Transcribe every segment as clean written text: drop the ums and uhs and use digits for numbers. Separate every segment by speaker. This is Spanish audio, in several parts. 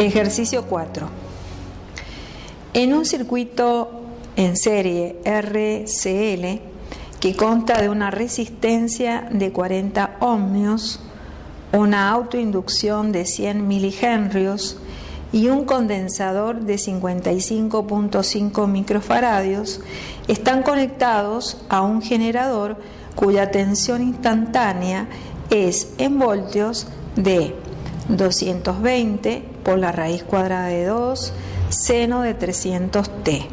Speaker 1: Ejercicio 4. En un circuito en serie RCL que consta de una resistencia de 40 ohmios, una autoinducción de 100 milihenrios y un condensador de 55.5 microfaradios, están conectados a un generador cuya tensión instantánea es en voltios de 220 por la raíz cuadrada de 2 seno de 300t.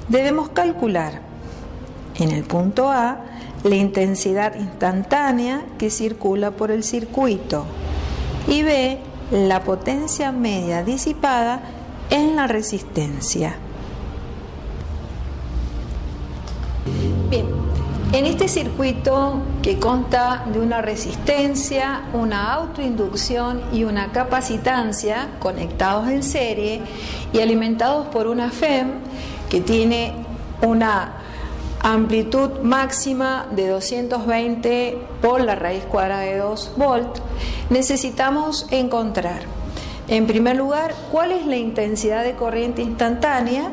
Speaker 1: Debemos calcular en el punto A la intensidad instantánea que circula por el circuito y B la potencia media disipada en la resistencia. Bien, en este circuito que consta de una resistencia, una autoinducción y una capacitancia conectados en serie y alimentados por una FEM que tiene una amplitud máxima de 220 por la raíz cuadrada de 2 volt, necesitamos encontrar, en primer lugar, cuál es la intensidad de corriente instantánea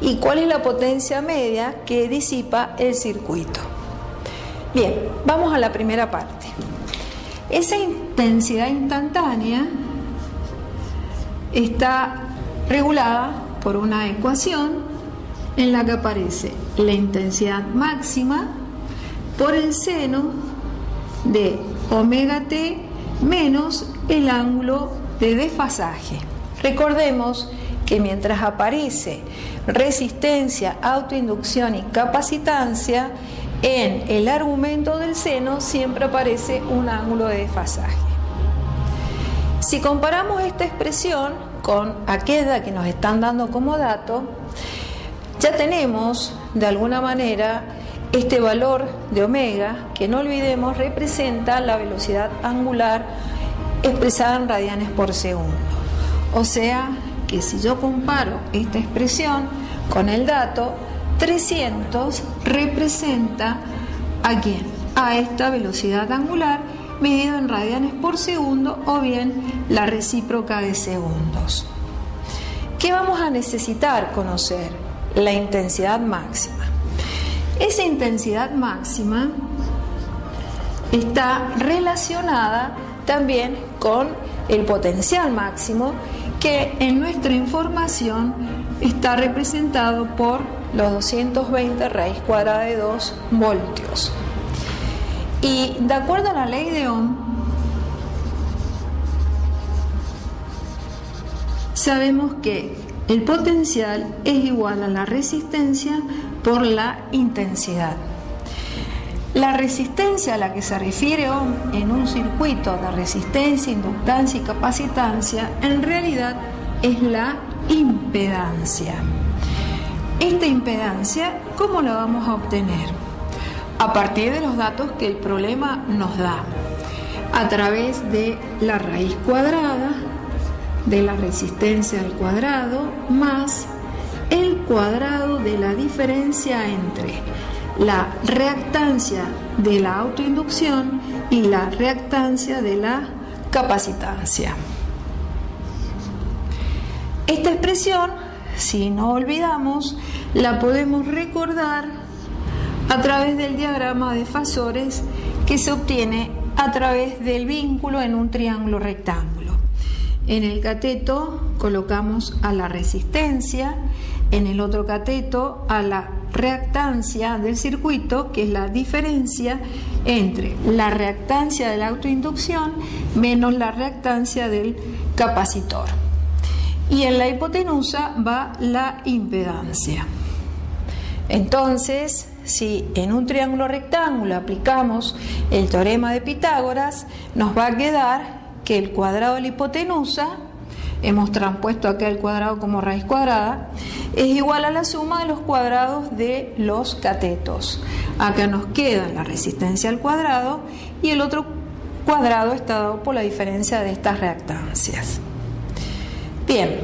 Speaker 1: y cuál es la potencia media que disipa el circuito. Bien, vamos a la primera parte. Esa intensidad instantánea está regulada por una ecuación en la que aparece la intensidad máxima por el seno de omega t menos el ángulo de desfasaje. Recordemos que mientras aparece resistencia, autoinducción y capacitancia, en el argumento del seno siempre aparece un ángulo de desfasaje. Si comparamos esta expresión con aquella que nos están dando como dato, ya tenemos de alguna manera este valor de omega, que no olvidemos representa la velocidad angular expresada en radianes por segundo. O sea que si yo comparo esta expresión con el dato, 300 representa ¿a quién? A esta velocidad angular medido en radianes por segundo o bien la recíproca de segundos. ¿Qué vamos a necesitar conocer? La intensidad máxima. Esa intensidad máxima está relacionada también con el potencial máximo, que en nuestra información está representado por los 220 raíz cuadrada de 2 voltios. Y de acuerdo a la ley de Ohm, sabemos que el potencial es igual a la resistencia por la intensidad. La resistencia a la que se refiere Ohm en un circuito de resistencia, inductancia y capacitancia en realidad es la impedancia. Esta impedancia, ¿cómo la vamos a obtener? A partir de los datos que el problema nos da, a través de la raíz cuadrada de la resistencia al cuadrado más el cuadrado de la diferencia entre la reactancia de la autoinducción y la reactancia de la capacitancia. Esta expresión, si no olvidamos, la podemos recordar a través del diagrama de fasores que se obtiene a través del vínculo en un triángulo rectángulo. En el cateto colocamos a la resistencia, en el otro cateto a la reactancia del circuito, que es la diferencia entre la reactancia de la autoinducción menos la reactancia del capacitor. Y en la hipotenusa va la impedancia. Entonces, si en un triángulo rectángulo aplicamos el teorema de Pitágoras, nos va a quedar que el cuadrado de la hipotenusa, hemos transpuesto acá el cuadrado como raíz cuadrada, es igual a la suma de los cuadrados de los catetos. Acá nos queda la resistencia al cuadrado y el otro cuadrado está dado por la diferencia de estas reactancias. Bien,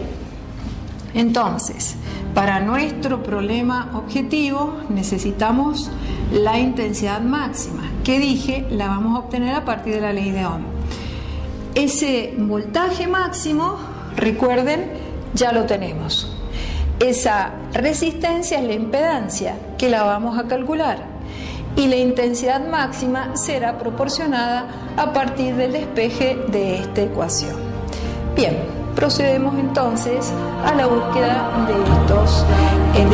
Speaker 1: entonces, para nuestro problema objetivo necesitamos la intensidad máxima, que dije la vamos a obtener a partir de la ley de Ohm. Ese voltaje máximo recuerden, ya lo tenemos. Esa resistencia es la impedancia, que la vamos a calcular, y la intensidad máxima será proporcionada a partir del despeje de esta ecuación. Bien, procedemos entonces a la búsqueda de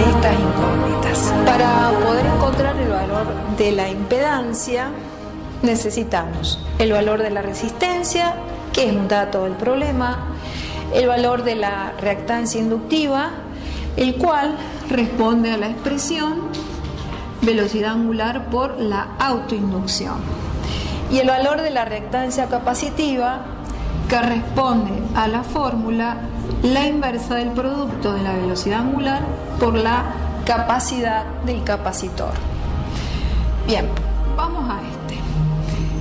Speaker 1: estas incógnitas. Para poder encontrar el valor de la impedancia, necesitamos el valor de la resistencia, que es un dato del problema, el valor de la reactancia inductiva, el cual responde a la expresión velocidad angular por la autoinducción, y el valor de la reactancia capacitiva, que responde a la fórmula la inversa del producto de la velocidad angular por la capacidad del capacitor. Bien, vamos a este.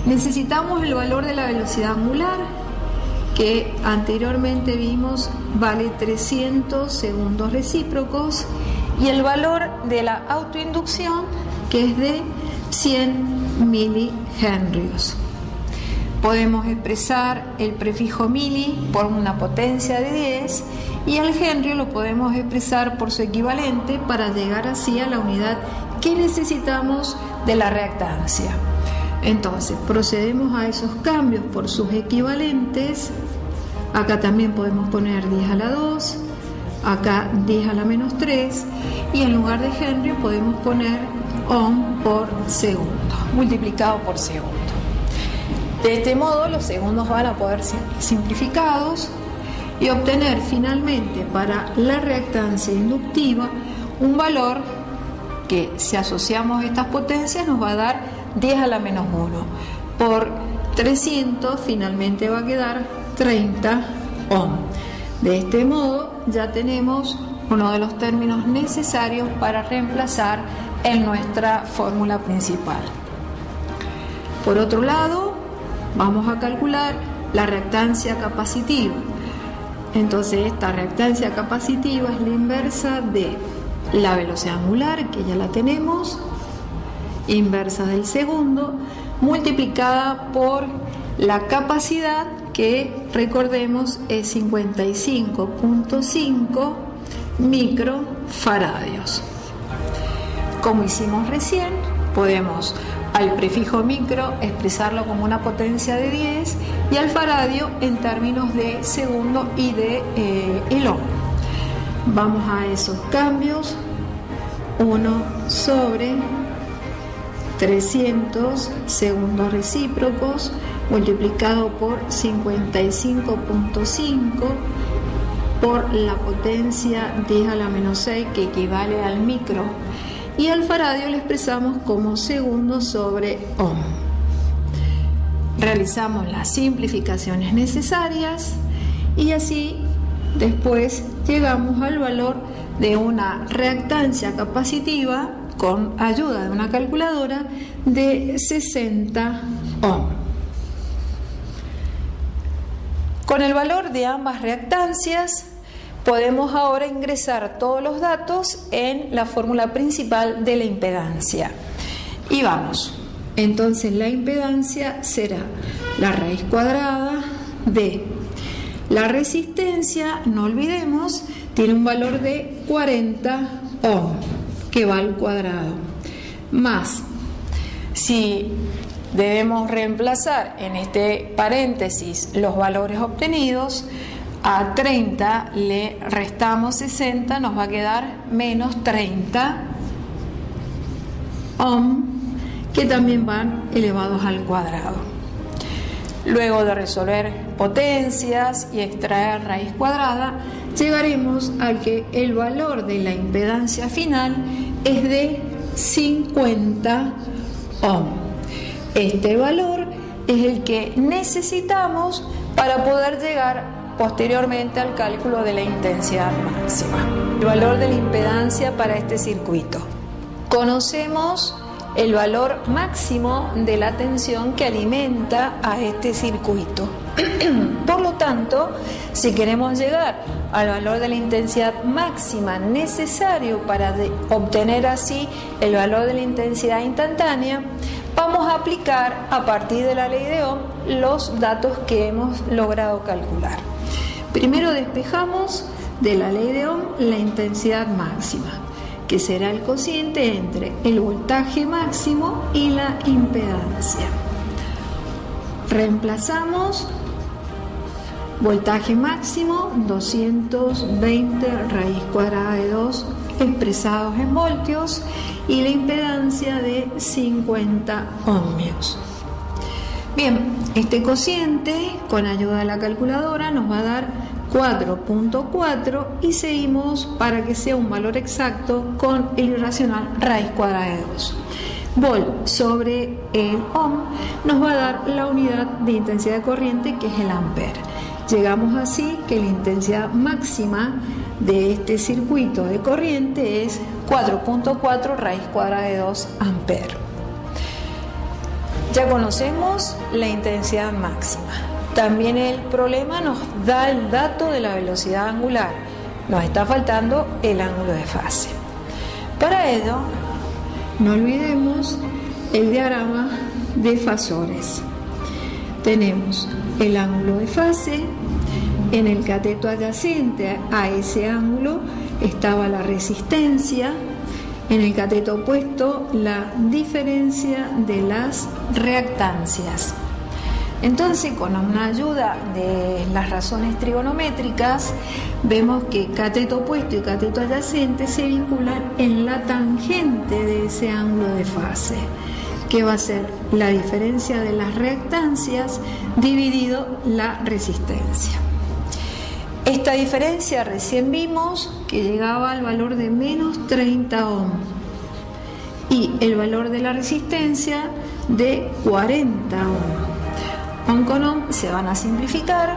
Speaker 1: Necesitamos el valor de la velocidad angular, que anteriormente vimos vale 300 segundos recíprocos, y el valor de la autoinducción, que es de 100 milihenrios. Podemos expresar el prefijo mili por una potencia de 10 y el henrio lo podemos expresar por su equivalente para llegar así a la unidad que necesitamos de la reactancia. Entonces, procedemos a esos cambios por sus equivalentes. Acá también podemos poner 10 a la 2, acá 10 a la menos 3, y en lugar de henrio podemos poner ohm por segundo, multiplicado por segundo. De este modo, los segundos van a poder ser simplificados y obtener finalmente para la reactancia inductiva un valor que, si asociamos estas potencias, nos va a dar 10 a la menos 1. Por 300 finalmente va a quedar 30 ohm. De este modo ya tenemos uno de los términos necesarios para reemplazar en nuestra fórmula principal. Por otro lado, vamos a calcular la reactancia capacitiva. Entonces, esta reactancia capacitiva es la inversa de la velocidad angular, que ya la tenemos, inversa del segundo, multiplicada por la capacidad, que recordemos es 55.5 microfaradios. Como hicimos recién, podemos al prefijo micro expresarlo como una potencia de 10 y al faradio en términos de segundo y de el ohm. Vamos a esos cambios. 1 sobre 300 segundos recíprocos multiplicado por 55.5 por la potencia 10 a la menos 6, que equivale al micro, y al faradio lo expresamos como segundos sobre ohm. Realizamos las simplificaciones necesarias y así después llegamos al valor de una reactancia capacitiva con ayuda de una calculadora de 60 ohm. Con el valor de ambas reactancias podemos ahora ingresar todos los datos en la fórmula principal de la impedancia. Y vamos, entonces la impedancia será la raíz cuadrada de la resistencia, no olvidemos, tiene un valor de 40 ohm, que va al cuadrado, más, si debemos reemplazar en este paréntesis los valores obtenidos, a 30 le restamos 60, nos va a quedar menos 30 ohm, que también van elevados al cuadrado. Luego de resolver potencias y extraer raíz cuadrada, llegaremos a que el valor de la impedancia final es de 50 ohm. Este valor es el que necesitamos para poder llegar posteriormente al cálculo de la intensidad máxima. El valor de la impedancia para este circuito. Conocemos el valor máximo de la tensión que alimenta a este circuito. Por lo tanto, si queremos llegar al valor de la intensidad máxima necesario para obtener así el valor de la intensidad instantánea, vamos a aplicar a partir de la ley de Ohm los datos que hemos logrado calcular. Primero despejamos de la ley de Ohm la intensidad máxima, que será el cociente entre el voltaje máximo y la impedancia. Reemplazamos voltaje máximo 220 raíz cuadrada de 2 expresados en voltios y la impedancia de 50 ohmios. Bien, este cociente con ayuda de la calculadora nos va a dar 4.4 y seguimos para que sea un valor exacto con el irracional raíz cuadrada de 2. Volt sobre el ohm nos va a dar la unidad de intensidad de corriente, que es el ampere. Llegamos así que la intensidad máxima de este circuito de corriente es 4.4 raíz cuadrada de 2 ampere. Ya conocemos la intensidad máxima. También el problema nos da el dato de la velocidad angular. Nos está faltando el ángulo de fase. Para ello, no olvidemos el diagrama de fasores. Tenemos el ángulo de fase. En el cateto adyacente a ese ángulo estaba la resistencia. En el cateto opuesto, la diferencia de las reactancias. Entonces, con una ayuda de las razones trigonométricas, vemos que cateto opuesto y cateto adyacente se vinculan en la tangente de ese ángulo de fase, que va a ser la diferencia de las reactancias dividido la resistencia. Esta diferencia recién vimos que llegaba al valor de menos 30 ohm y el valor de la resistencia de 40 ohm. Ohm con ohm se van a simplificar,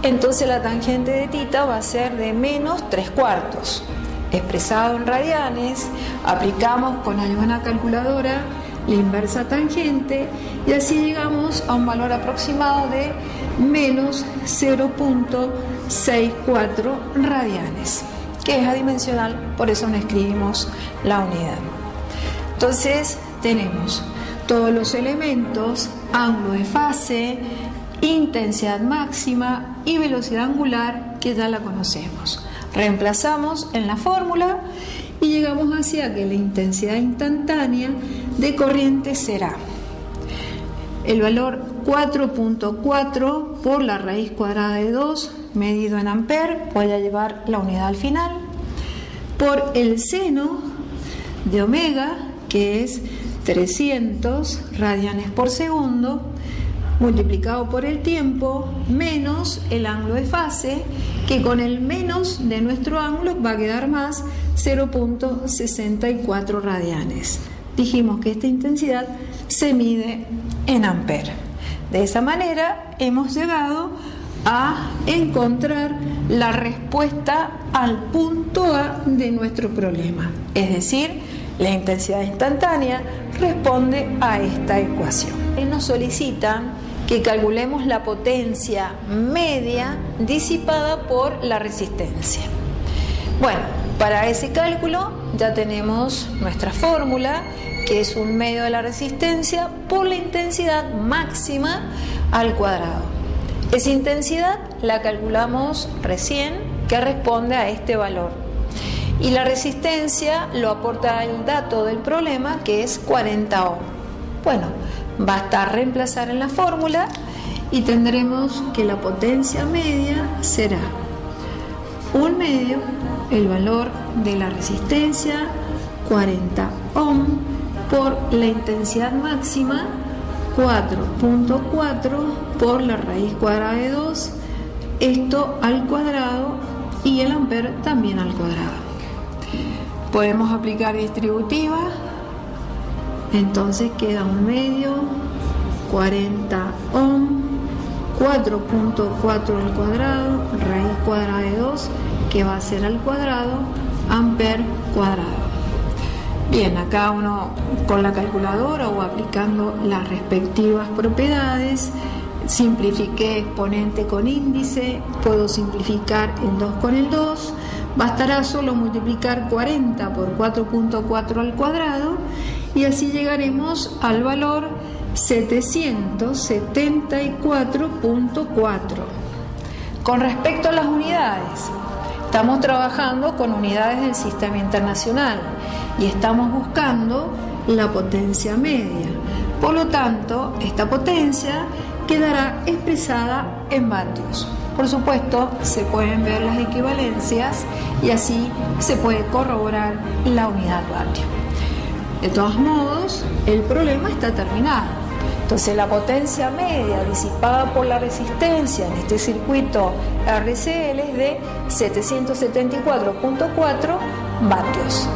Speaker 1: entonces la tangente de θ va a ser de menos 3/4. Expresado en radianes, aplicamos con ayuda de una calculadora la inversa tangente y así llegamos a un valor aproximado de menos 0.64 radianes, que es adimensional, por eso no escribimos la unidad. Entonces tenemos todos los elementos, ángulo de fase, intensidad máxima y velocidad angular, que ya la conocemos. Reemplazamos en la fórmula y llegamos hacia que la intensidad instantánea de corriente será el valor 4.4 por la raíz cuadrada de 2 medido en ampere, voy a llevar la unidad al final, por el seno de omega, que es 300 radianes por segundo, multiplicado por el tiempo, menos el ángulo de fase, que con el menos de nuestro ángulo va a quedar más 0.64 radianes. Dijimos que esta intensidad se mide en ampere. De esa manera hemos llegado a encontrar la respuesta al punto A de nuestro problema. Es decir, la intensidad instantánea responde a esta ecuación. Nos solicitan que calculemos la potencia media disipada por la resistencia. Bueno, para ese cálculo ya tenemos nuestra fórmula, que es un medio de la resistencia por la intensidad máxima al cuadrado. Esa intensidad la calculamos recién, que responde a este valor. Y la resistencia lo aporta el dato del problema, que es 40 ohm. Bueno, basta reemplazar en la fórmula y tendremos que la potencia media será 1 medio el valor de la resistencia, 40 ohm, por la intensidad máxima, 4.4 por la raíz cuadrada de 2, esto al cuadrado y el ampere también al cuadrado. Podemos aplicar distributiva, entonces queda 1 medio, 40 ohm, 4.4 al cuadrado, raíz cuadrada de 2, que va a ser al cuadrado, ampere cuadrado. Bien, acá uno con la calculadora o aplicando las respectivas propiedades, simplifiqué exponente con índice, puedo simplificar el 2 con el 2, bastará solo multiplicar 40 por 4.4 al cuadrado y así llegaremos al valor 774.4. Con respecto a las unidades, estamos trabajando con unidades del sistema internacional y estamos buscando la potencia media. Por lo tanto, esta potencia quedará expresada en vatios. Por supuesto, se pueden ver las equivalencias y así se puede corroborar la unidad vatio. De todos modos, el problema está terminado. Entonces, la potencia media disipada por la resistencia en este circuito RCL es de 774.4 vatios.